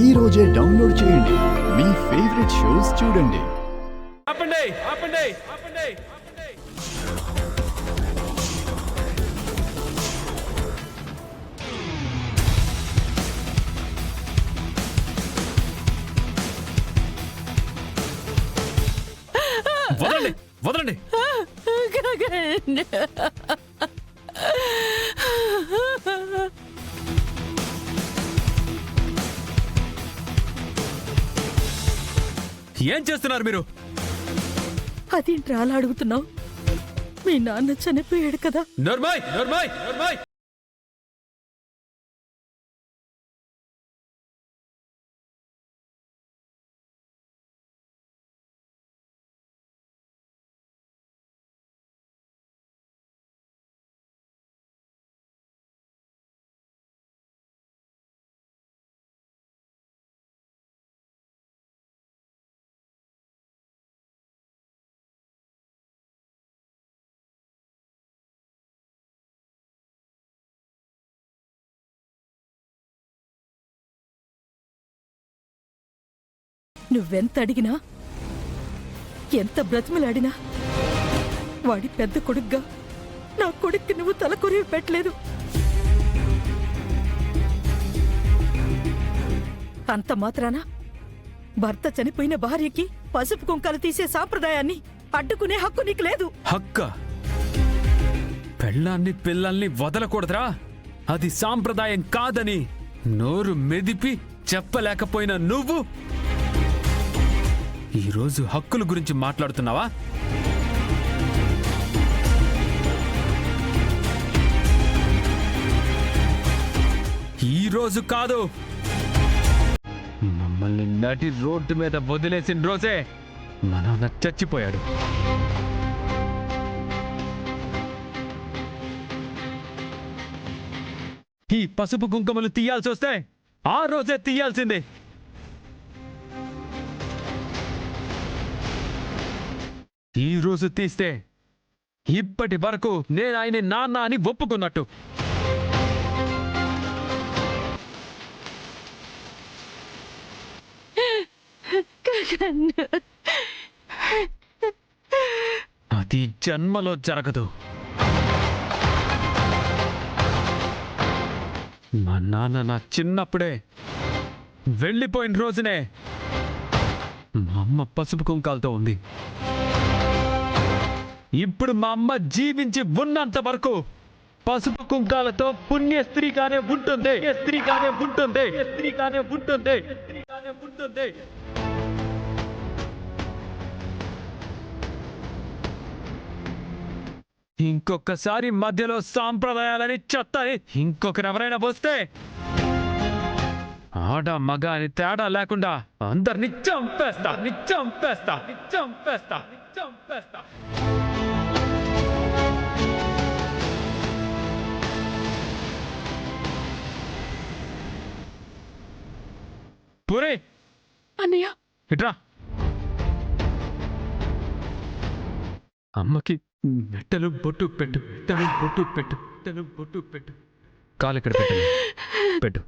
ఈ రోజే డౌన్లోడ్ చేయండి మీ ఫేవరెట్ షోస్ చూడండి. ఆపండి ఆపండి ఆపండి. వదలండి వదలండి. ఏం చేస్తున్నారు మీరు? అదేంట్రా అలా అడుగుతున్నావు? మీ నాన్న చనిపోయాడు కదా. నర్మాయ్ నర్మాయ్ నర్మాయ్. నువ్వెంత అడిగినా ఎంత బ్రతిమలాడినా వాడి పెద్ద కొడుగ్గా నా కొడుక్కి నువ్వు తలకొరి పెట్టలేదు. అంత మాత్రాన భర్త చనిపోయిన భార్యకి పసుపు కుంకాలు తీసే సాంప్రదాయాన్ని అడ్డుకునే హక్కు నీకు లేదు. హక్క పెళ్ళాన్ని పిల్లల్ని వదలకూడదురా. అది సాంప్రదాయం కాదని నోరు మెదిపి చెప్పలేకపోయినా నువ్వు ఈరోజు హక్కుల గురించి మాట్లాడుతున్నావా? ఈరోజు కాదు, మమ్మల్ని నటి రోడ్డు మీద వదిలేసిన రోజే మా నాన్న చచ్చిపోయాడు. ఈ పసుపు కుంకుమలు తీయాల్సి వస్తే ఆ రోజే తీయాల్సిందే. ఈ రోజు తీస్తే ఇప్పటి వరకు నేను ఆయన నాన్న అని ఒప్పుకున్నట్టు. అది జన్మలో జరగదు. మా నాన్న నా చిన్నప్పుడే వెళ్ళిపోయిన రోజునే మా అమ్మ పసుపు కుంకాలతో ఉంది. ఇప్పుడు మా అమ్మ జీవించి ఉన్నంత వరకు పసుపు కుంకాలతో పుణ్య స్త్రీగానే ఉంటుంది. స్త్రీగానే ఉంటుంది. స్త్రీగానే ఉంటుంది. స్త్రీగానే ఉంటుంది. ఇంకొకసారి మధ్యలో సాంప్రదాయాలని చెత్తని ఇంకొకరెవరైనా వస్తే ఆడ మగ అని తేడా లేకుండా అందరిని చంపేస్తా. చంపేస్తా. చంపేస్తా. చంపేస్తా. పూరే అన్నయ్య, ఇట్రా. అమ్మకి మెట్టలు బొట్టు పెట్టు. మెట్టలు బొట్టు పెట్టు. మెట్టలు బొట్టు పెట్టు. కాలు ఇక్కడ పెట్టు. పెట్టు.